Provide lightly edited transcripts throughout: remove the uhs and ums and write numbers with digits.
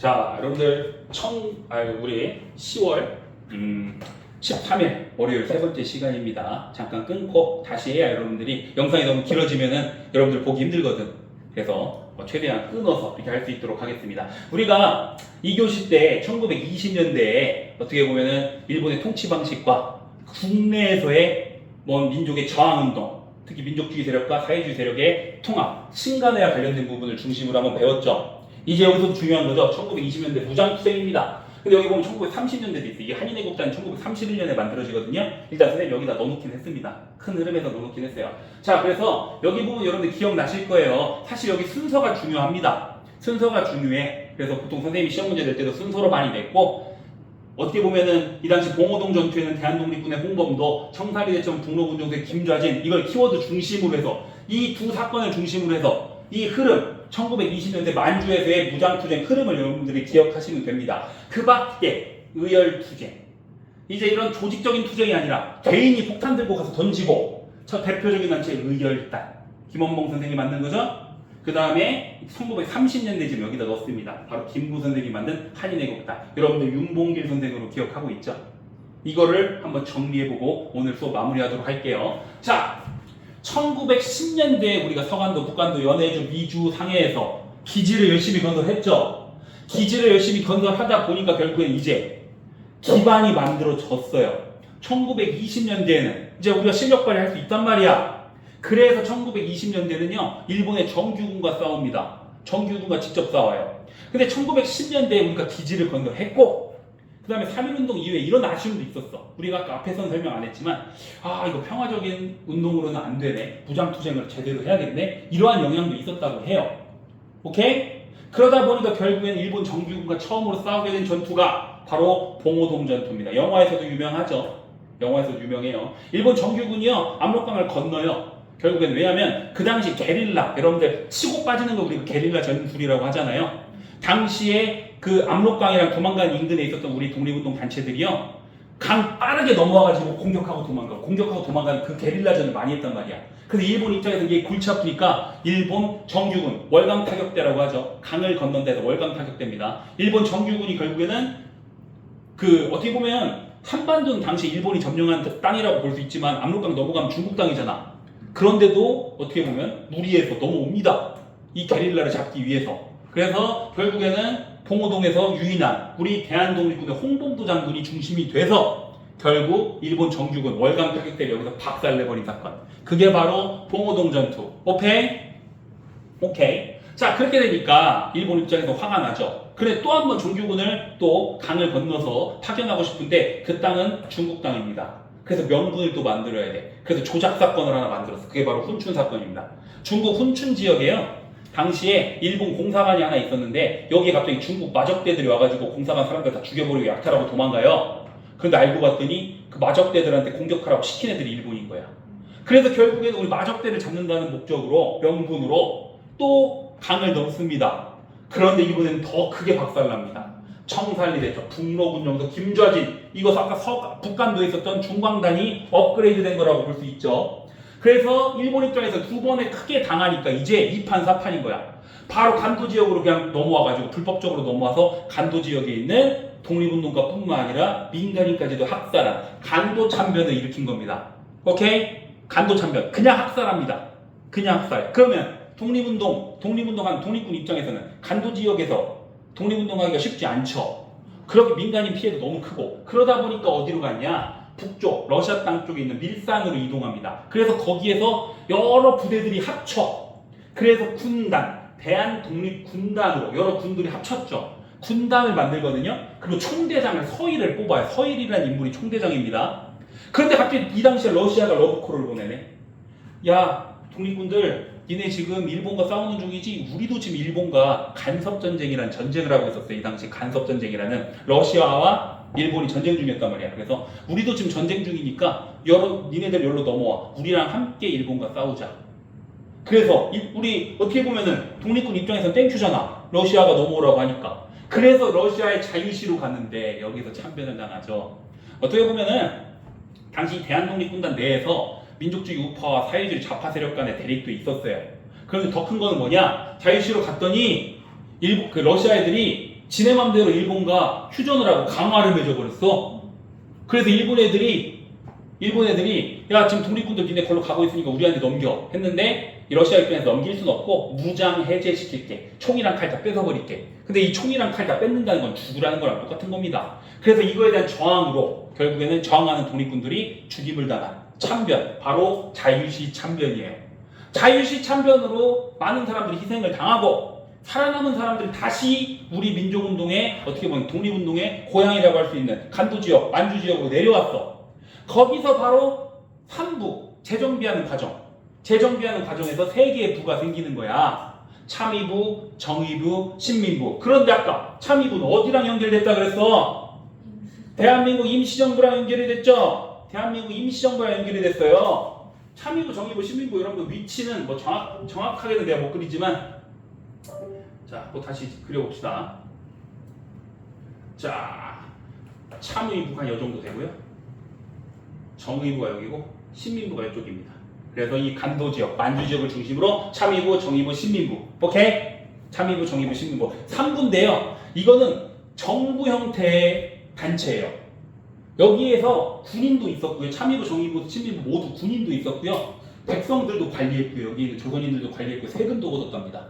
자, 여러분들 우리 10월 13일 월요일 세 번째 시간입니다. 잠깐 끊고 다시 해야 여러분들이 영상이 너무 길어지면은 여러분들 보기 힘들거든. 그래서 최대한 끊어서 이렇게 할 수 있도록 하겠습니다. 우리가 2교시 때 1920년대에 어떻게 보면은 일본의 통치 방식과 국내에서의 민족의 저항운동, 특히 민족주의 세력과 사회주의 세력의 통합, 신간회와 관련된 부분을 중심으로 한번 배웠죠. 이제 여기서 중요한 거죠. 1920년대 무장투쟁입니다. 근데 여기 보면 1930년대도 있어요. 이게 한인애국단이 1931년에 만들어지거든요. 일단 선생님 여기다 넣어놓긴 했습니다. 큰 흐름에서 넣어놓긴 했어요. 자, 그래서 여기 보면 여러분들 기억나실 거예요. 사실 여기 순서가 중요합니다. 순서가 중요해. 그래서 보통 선생님이 시험 문제 낼 때도 순서로 많이 냈고, 어떻게 보면은 이 당시 봉오동 전투에는 대한독립군의 홍범도, 청사리대전 북로군정대 김좌진, 이걸 키워드 중심으로 해서 이 두 사건을 중심으로 해서 이 흐름, 1920년대 만주에서의 무장투쟁 흐름을 여러분들이 기억하시면 됩니다. 그 밖에 의열투쟁, 이제 이런 조직적인 투쟁이 아니라 개인이 폭탄 들고 가서 던지고, 저 대표적인 단체 의열단, 김원봉 선생이 만든 거죠. 그 다음에 1930년대쯤 여기다 넣었습니다. 바로 김구 선생이 만든 한인애국단. 여러분들 윤봉길 선생으로 기억하고 있죠. 이거를 한번 정리해보고 오늘 수업 마무리하도록 할게요. 자, 1910년대에 우리가 서간도, 북간도, 연해주, 미주, 상해에서 기지를 열심히 건설했죠. 기지를 열심히 건설하다 보니까 결국엔 이제 기반이 만들어졌어요. 1920년대에는 이제 우리가 실력 발휘할 수 있단 말이야. 그래서 1920년대는요, 일본의 정규군과 싸웁니다. 정규군과 직접 싸워요. 근데 1910년대에 우리가 기지를 건설했고, 그 다음에 3.1운동 이후에 이런 아쉬움도 있었어. 우리가 아까 앞에서는 설명 안 했지만, 이거 평화적인 운동으로는 안 되네. 무장투쟁을 제대로 해야겠네. 이러한 영향도 있었다고 해요. 오케이? 그러다 보니까 결국엔 일본 정규군과 처음으로 싸우게 된 전투가 바로 봉오동 전투입니다. 영화에서도 유명하죠. 영화에서도 유명해요. 일본 정규군이요, 압록강을 건너요. 결국엔 왜냐면 그 당시 게릴라, 여러분들 치고 빠지는 거 우리가 게릴라 전술이라고 하잖아요. 당시에 그 압록강이랑 도망간 인근에 있었던 우리 독립운동 단체들이요, 강 빠르게 넘어와가지고 공격하고 도망가는 그 게릴라전을 많이 했단 말이야. 그래서 일본 입장에서 이게 골치 아프니까 일본 정규군, 월강 타격대라고 하죠. 강을 건넌 데서 월강 타격대입니다. 일본 정규군이 결국에는 어떻게 보면 한반도는 당시 일본이 점령한 땅이라고 볼 수 있지만 압록강 넘어가면 중국 땅이잖아. 그런데도 어떻게 보면 무리해서 넘어옵니다. 이 게릴라를 잡기 위해서. 그래서 결국에는 봉오동에서 유인한 우리 대한독립군의 홍범도 장군이 중심이 돼서 결국 일본 정규군 월강 타격대를 여기서 박살내버린 사건. 그게 바로 봉오동 전투. 오케이. 자, 그렇게 되니까 일본 입장에서 화가 나죠. 그래, 또 한 번 정규군을 또 강을 건너서 파견하고 싶은데 그 땅은 중국 땅입니다. 그래서 명분을 또 만들어야 돼. 그래서 조작 사건을 하나 만들었어. 그게 바로 훈춘 사건입니다. 중국 훈춘 지역에요, 당시에 일본 공사관이 하나 있었는데 여기에 갑자기 중국 마적대들이 와가지고 공사관 사람들 다 죽여버리고 약탈하고 도망가요. 그런데 알고 봤더니 그 마적대들한테 공격하라고 시킨 애들이 일본인 거야. 그래서 결국에는 우리 마적대를 잡는다는 목적으로, 명분으로 또 강을 넘습니다. 그런데 이번에는 더 크게 박살납니다. 청산리대전, 북로군정서, 김좌진, 이거 아까 북간도에 있었던 중광단이 업그레이드 된 거라고 볼 수 있죠. 그래서 일본 입장에서 두 번에 크게 당하니까 이제 2판 4판인 거야. 바로 간도 지역으로 그냥 넘어와가지고 불법적으로 넘어와서 간도 지역에 있는 독립운동가 뿐만 아니라 민간인까지도 학살한 간도 참변을 일으킨 겁니다. 오케이? 간도 참변. 그냥 학살합니다. 그냥 학살. 그러면 독립운동한 독립군 입장에서는 간도 지역에서 독립운동하기가 쉽지 않죠. 그렇게 민간인 피해도 너무 크고, 그러다 보니까 어디로 갔냐? 북쪽, 러시아 땅 쪽에 있는 밀산으로 이동합니다. 그래서 거기에서 여러 부대들이 합쳐. 그래서 군단, 대한독립군단으로 여러 군들이 합쳤죠. 군단을 만들거든요. 그리고 총대장을 서일을 뽑아요. 서일이라는 인물이 총대장입니다. 그런데 갑자기 이 당시에 러시아가 러브콜을 보내네. 야, 독립군들, 니네 지금 일본과 싸우는 중이지? 우리도 지금 일본과 간섭전쟁이라는 전쟁을 하고 있었어요. 이 당시 간섭전쟁이라는, 러시아와 일본이 전쟁 중이었단 말이야. 그래서 우리도 지금 전쟁 중이니까 니네들 여기로 넘어와. 우리랑 함께 일본과 싸우자. 그래서 우리 어떻게 보면은 독립군 입장에서는 땡큐잖아. 러시아가 넘어오라고 하니까. 그래서 러시아의 자유시로 갔는데 여기서 참변을 당하죠. 어떻게 보면은 당시 대한독립군단 내에서 민족주의 우파와 사회주의 좌파 세력 간의 대립도 있었어요. 그런데 더 큰 거는 뭐냐? 자유시로 갔더니 러시아 애들이 지네 맘대로 일본과 휴전을 하고 강화를 맺어버렸어. 그래서 일본 애들이 야 지금 독립군들 니네 걸로 가고 있으니까 우리한테 넘겨 했는데 이 러시아 입장에서 넘길 수는 없고 무장 해제시킬게. 총이랑 칼 다 뺏어버릴게. 근데 이 총이랑 칼 다 뺏는다는 건 죽으라는 거랑 똑같은 겁니다. 그래서 이거에 대한 저항으로 결국에는 저항하는 독립군들이 죽임을 당한 참변, 바로 자유시 참변이에요. 자유시 참변으로 많은 사람들이 희생을 당하고 살아남은 사람들이 다시 우리 민족운동의 어떻게 보면 독립운동의 고향이라고 할 수 있는 간도지역, 만주지역으로 내려왔어. 거기서 바로 3부 재정비하는 과정. 재정비하는 과정에서 3개의 부가 생기는 거야. 참의부, 정의부, 신민부. 그런데 아까 참의부는 어디랑 연결됐다 그랬어? 대한민국 임시정부랑 연결이 됐죠? 대한민국 임시정부랑 연결이 됐어요. 참의부, 정의부, 신민부 이런 거 위치는 뭐 정확하게는 내가 못 그리지만 자, 또 다시 그려봅시다. 자, 참의부가 이 정도 되고요. 정의부가 여기고 신민부가 이쪽입니다. 그래서 이 간도지역, 만주지역을 중심으로 참의부, 정의부, 신민부. 오케이? 참의부, 정의부, 신민부. 3부인데요. 이거는 정부 형태의 단체예요. 여기에서 군인도 있었고요. 참의부, 정의부, 신민부 모두 군인도 있었고요. 백성들도 관리했고요. 여기 있는 조선인들도 관리했고 세금도 걷었답니다.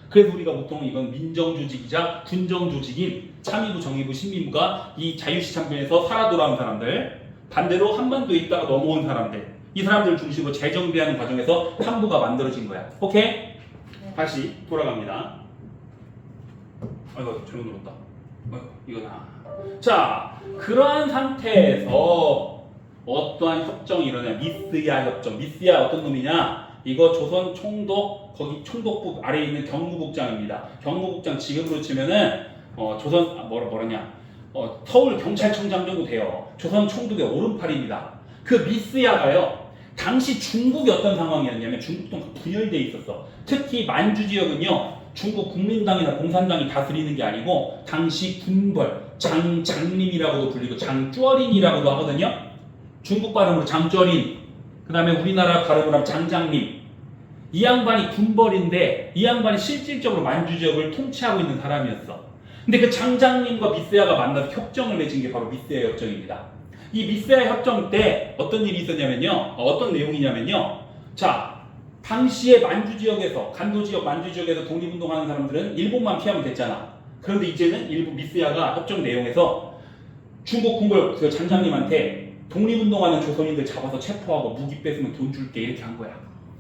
그래서 우리가 보통 이건 민정조직이자 군정조직인 참의부, 정의부, 신민부가 이 자유시 참변에서 살아 돌아온 사람들, 반대로 한반도에 있다가 넘어온 사람들, 이 사람들을 중심으로 재정비하는 과정에서 3부가 만들어진 거야. 오케이? 네. 다시 돌아갑니다. 아이고 잘못 눌렀다. 이거나. 자, 그러한 상태에서 어떠한 협정이 일어나냐? 미스야 협정. 미스야 어떤 놈이냐? 이거 조선 총독, 거기 총독부 아래에 있는 경무국장입니다. 경무국장 지금으로 치면은 조선 뭐라냐? 서울 경찰청장 정도 돼요. 조선 총독의 오른팔입니다. 그 미스야가요. 당시 중국이 어떤 상황이었냐면 중국도 분열돼 있었어. 특히 만주 지역은요. 중국 국민당이나 공산당이 다스리는 게 아니고 당시 군벌, 장림이라고도 불리고 장쩌린이라고도 하거든요. 중국 발음으로 장쩌린, 그 다음에 우리나라 발음으로 하면 장장림. 이 양반이 군벌인데 이 양반이 실질적으로 만주 지역을 통치하고 있는 사람이었어. 근데 그 장장림과 미스야가 만나서 협정을 맺은 게 바로 미스야 협정입니다. 이 미스야 협정 때 어떤 일이 있었냐면요. 어떤 내용이냐면요. 자, 당시에 만주 지역에서, 간도 지역, 만주 지역에서 독립운동하는 사람들은 일본만 피하면 됐잖아. 그런데 이제는 일본 미스야가 협정 내용에서 중국 군벌 그 장장님한테 독립운동하는 조선인들 잡아서 체포하고 무기 뺏으면 돈 줄게 이렇게 한 거야.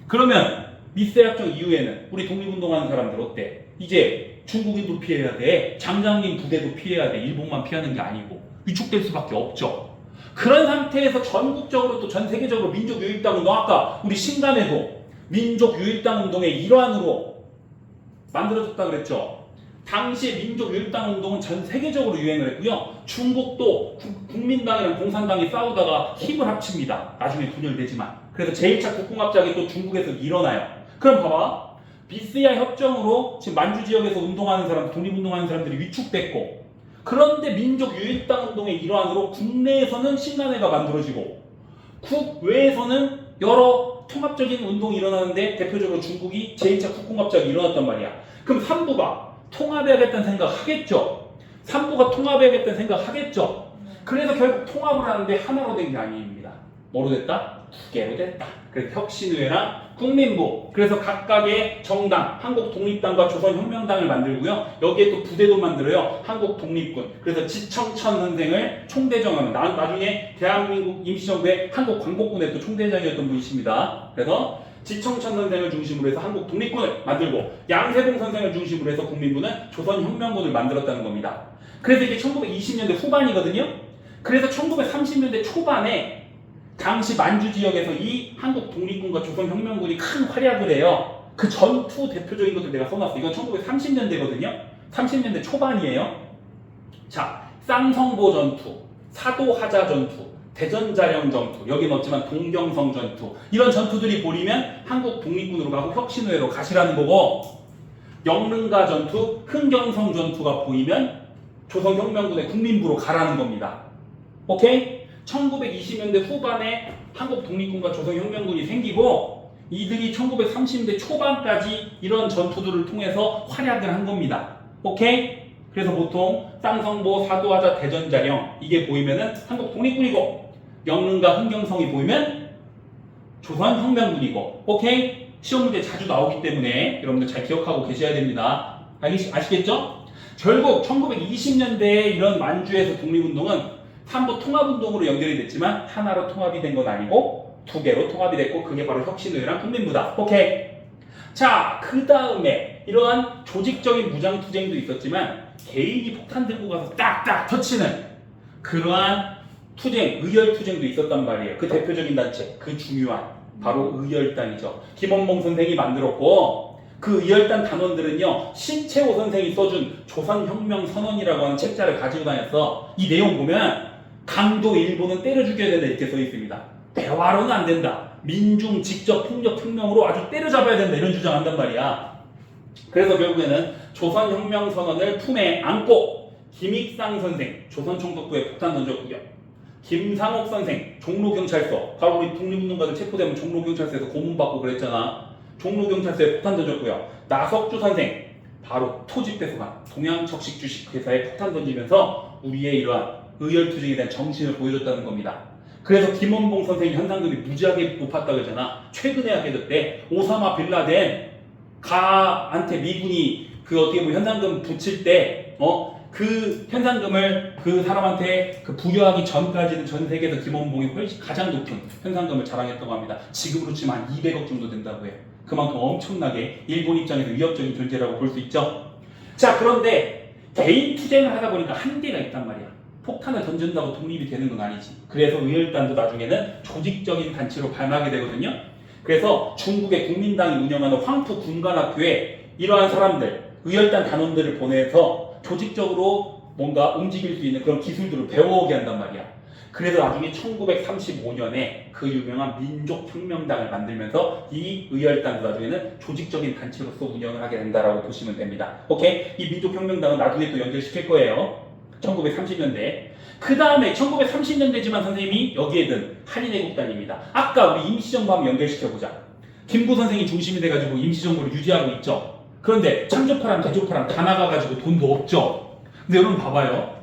그러면 미스야 협정 이후에는 우리 독립운동하는 사람들 어때? 이제 중국인도 피해야 돼. 장장님 부대도 피해야 돼. 일본만 피하는 게 아니고 위축될 수밖에 없죠. 그런 상태에서 전국적으로 또 전 세계적으로 민족유일당 운동, 아까 우리 신간에도 민족유일당 운동의 일환으로 만들어졌다 그랬죠. 당시 민족유일당 운동은 전 세계적으로 유행을 했고요. 중국도 국민당이랑 공산당이 싸우다가 힘을 합칩니다. 나중에 분열되지만. 그래서 제1차 국공합작이 또 중국에서 일어나요. 그럼 봐봐. 미스야 협정으로 지금 만주 지역에서 운동하는 사람, 독립운동하는 사람들이 위축됐고, 그런데 민족유일당 운동의 일환으로 국내에서는 신간회가 만들어지고 국외에서는 여러 통합적인 운동이 일어나는데 대표적으로 중국이 제2차 국공합작이 일어났단 말이야. 그럼 3부가 통합해야겠다는 생각 하겠죠. 3부가 통합해야겠다는 생각 하겠죠. 그래서 결국 통합을 하는데 하나로 된 게 아닙니다. 뭐로 됐다? 2개로 됐다. 그래서 혁신의회랑 국민부, 그래서 각각의 정당, 한국독립당과 조선혁명당을 만들고요. 여기에 또 부대도 만들어요. 한국독립군. 그래서 지청천 선생을 총대장하는, 나중에 대한민국 임시정부의 한국광복군의 또 총대장이었던 분이십니다. 그래서 지청천 선생을 중심으로 해서 한국독립군을 만들고 양세봉 선생을 중심으로 해서 국민부는 조선혁명군을 만들었다는 겁니다. 그래서 이게 1920년대 후반이거든요. 그래서 1930년대 초반에 당시 만주 지역에서 이 한국 독립군과 조선혁명군이 큰 활약을 해요. 그 전투 대표적인 것들 내가 써놨어. 이건 1930년대거든요. 30년대 초반이에요. 자, 쌍성보 전투, 사도하자 전투, 대전자령 전투, 여기 넣었지만 동경성 전투, 이런 전투들이 보이면 한국 독립군으로 가고 혁신회로 가시라는 거고, 영릉가 전투, 흥경성 전투가 보이면 조선혁명군의 국민부로 가라는 겁니다. 오케이? 1920년대 후반에 한국 독립군과 조선혁명군이 생기고 이들이 1930년대 초반까지 이런 전투들을 통해서 활약을 한 겁니다. 오케이? 그래서 보통 쌍성보, 사도하자, 대전자령 이게 보이면은 한국 독립군이고 영릉과 흥경성이 보이면 조선혁명군이고 오케이? 시험 문제 자주 나오기 때문에 여러분들 잘 기억하고 계셔야 됩니다. 아시겠죠? 결국 1920년대에 이런 만주에서 독립운동은 삼보 통합운동으로 연결이 됐지만 하나로 통합이 된 건 아니고 두 개로 통합이 됐고 그게 바로 혁신의회랑 국민부다. 오케이? 자, 그 다음에 이러한 조직적인 무장투쟁도 있었지만 개인이 폭탄 들고 가서 딱딱 터치는 그러한 투쟁, 의열투쟁도 있었단 말이에요. 그 대표적인 단체, 그 중요한 바로 의열단이죠. 김원봉 선생이 만들었고 그 의열단 단원들은요 신채호 선생이 써준 조선혁명선언이라고 하는 책자를 가지고 다녔어. 이 내용 보면 강도 일본은 때려 죽여야 된다 이렇게 써 있습니다. 대화로는 안 된다. 민중 직접 폭력 혁명으로 아주 때려잡아야 된다 이런 주장한단 말이야. 그래서 결국에는 조선혁명선언을 품에 안고 김익상 선생 조선총독부에 폭탄 던졌고요. 김상옥 선생 종로경찰서 바로 우리 독립운동가들 체포되면 종로경찰서에서 고문받고 그랬잖아. 종로경찰서에 폭탄 던졌고요. 나석주 선생 바로 토지배수관 동양척식주식회사에 폭탄 던지면서 우리의 이러한 의열투쟁에 대한 정신을 보여줬다는 겁니다. 그래서 김원봉 선생이 현상금이 무지하게 높았다고 했잖아. 최근에 하게 됐대. 오사마 빌라덴 가한테 미군이 그 어떻게 보면 현상금 붙일 때 그 현상금을 그 사람한테 그 부여하기 전까지는 전 세계에서 김원봉이 훨씬 가장 높은 현상금을 자랑했다고 합니다. 지금으로 치면 한 200억 정도 된다고 해요. 그만큼 엄청나게 일본 입장에서 위협적인 존재라고 볼 수 있죠. 자, 그런데 개인 투쟁을 하다 보니까 한계가 있단 말이야. 폭탄을 던진다고 독립이 되는 건 아니지. 그래서 의열단도 나중에는 조직적인 단체로 발마하게 되거든요. 그래서 중국의 국민당이 운영하는 황푸 군관학교에 이러한 사람들, 의열단 단원들을 보내서 조직적으로 뭔가 움직일 수 있는 그런 기술들을 배워오게 한단 말이야. 그래서 나중에 1935년에 그 유명한 민족혁명당을 만들면서 이 의열단도 나중에는 조직적인 단체로서 운영을 하게 된다라고 보시면 됩니다. 오케이? 이 민족혁명당은 나중에 또 연결시킬 거예요. 1930년대. 그 다음에 1930년대지만 선생님이 여기에 든 한인애국단입니다. 아까 우리 임시정부 한번 연결시켜보자. 김구 선생이 중심이 돼가지고 임시정부를 유지하고 있죠. 그런데 창조파랑 대조파랑 다 나가가지고 돈도 없죠. 근데 여러분 봐봐요.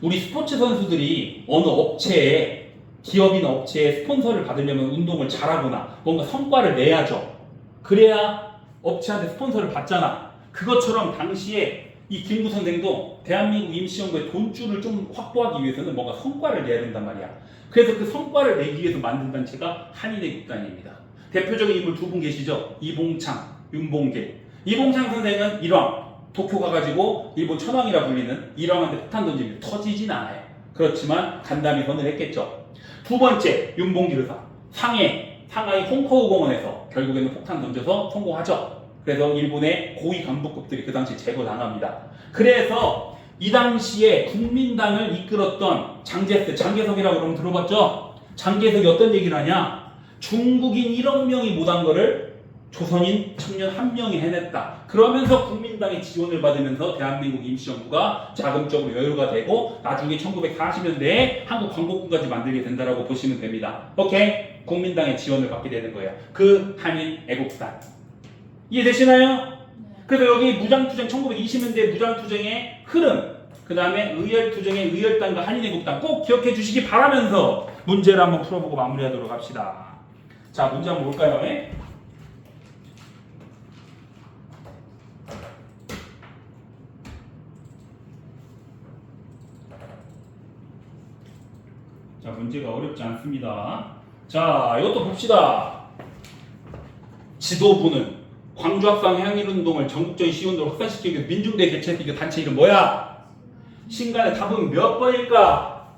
우리 스포츠 선수들이 어느 업체에 기업이나 업체에 스폰서를 받으려면 운동을 잘하거나 뭔가 성과를 내야죠. 그래야 업체한테 스폰서를 받잖아. 그것처럼 당시에 이 김구 선생도 대한민국 임시정부의 돈줄을 좀 확보하기 위해서는 뭔가 성과를 내야 된단 말이야. 그래서 그 성과를 내기 위해서 만든 단체가 한인애국단입니다. 대표적인 인물 두 분 계시죠? 이봉창, 윤봉길. 이봉창 선생은 일왕, 도쿄 가가지고 일본 천황이라 불리는 일왕한테 폭탄 던집니다. 터지진 않아요. 그렇지만 간담이 선을 했겠죠. 두 번째, 윤봉길 의사. 상하이 홍커우 공원에서 결국에는 폭탄 던져서 성공하죠. 그래서 일본의 고위 간부급들이 그 당시 제거당합니다. 그래서 이 당시에 국민당을 이끌었던 장개석이라고 여러분 들어봤죠? 장개석이 어떤 얘기를 하냐? 중국인 1억 명이 못한 거를 조선인 청년 1명이 해냈다. 그러면서 국민당의 지원을 받으면서 대한민국 임시정부가 자금적으로 여유가 되고 나중에 1940년대에 한국광복군까지 만들게 된다라고 보시면 됩니다. 오케이? 국민당의 지원을 받게 되는 거예요. 그 한인 애국단. 이해되시나요? 그래서 여기 무장투쟁 1920년대 무장투쟁의 흐름, 그 다음에 의열투쟁의 의열단과 한인애국단 꼭 기억해 주시기 바라면서 문제를 한번 풀어보고 마무리하도록 합시다. 자, 문제 한번 볼까요? 자, 문제가 어렵지 않습니다. 자, 이것도 봅시다. 지도부는 광주학상 해양일운동을 전국적인 시운동을 확산시키기 위해 민중대 개최했던 그 단체 이름 뭐야? 신간의 답은 몇 번일까?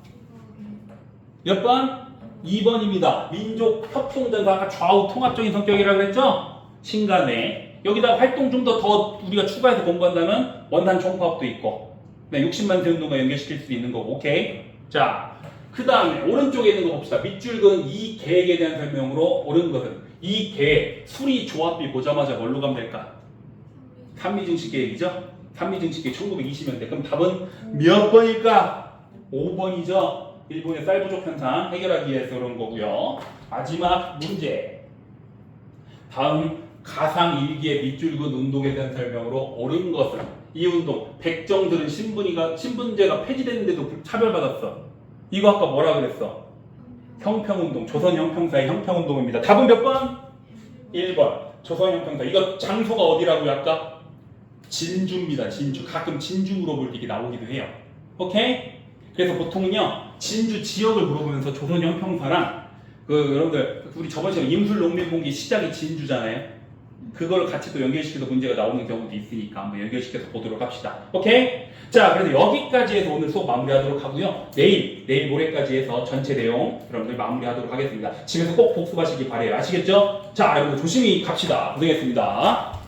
몇 번? 2번입니다. 민족협동전사가 좌우 통합적인 성격이라고 했죠? 신간의. 여기다가 활동 좀 더 우리가 추가해서 공부한다면 원단 총파업도 있고 60만 세운동과 연결시킬 수 있는 거고. 오케이? 자, 그 다음에 오른쪽에 있는 거 봅시다. 밑줄은 이 계획에 대한 설명으로 옳은 것은 이 계획, 수리 조합비 보자마자 뭘로 가면 될까? 산미증식 계획이죠? 산미증식 계획 1920년대. 그럼 답은 몇 번일까? 5번이죠. 일본의 쌀 부족 현상 해결하기 위해서 그런 거고요. 마지막 문제. 다음 가상 일기의 밑줄근 운동에 대한 설명으로 옳은 것은 이 운동 백정들은 신분제가 폐지됐는데도 차별받았어. 이거 아까 뭐라 그랬어? 형평운동, 조선형평사의 형평운동입니다. 답은 몇 번? 1번. 조선형평사. 이거 장소가 어디라고요 아까? 진주입니다. 진주. 가끔 진주 물어볼 때 이게 나오기도 해요. 오케이? 그래서 보통은요 진주 지역을 물어보면서 조선형평사랑 여러분들 우리 저번 시간에 임술농민봉기 시작이 진주잖아요. 그걸 같이 또 연결시켜서 문제가 나오는 경우도 있으니까 한번 연결시켜서 보도록 합시다. 오케이? 자, 그래서 여기까지 해서 오늘 수업 마무리하도록 하고요. 내일 모레까지 해서 전체 내용 여러분들 마무리하도록 하겠습니다. 집에서 꼭 복습하시기 바래요. 아시겠죠? 자, 여러분들 조심히 갑시다. 고생했습니다.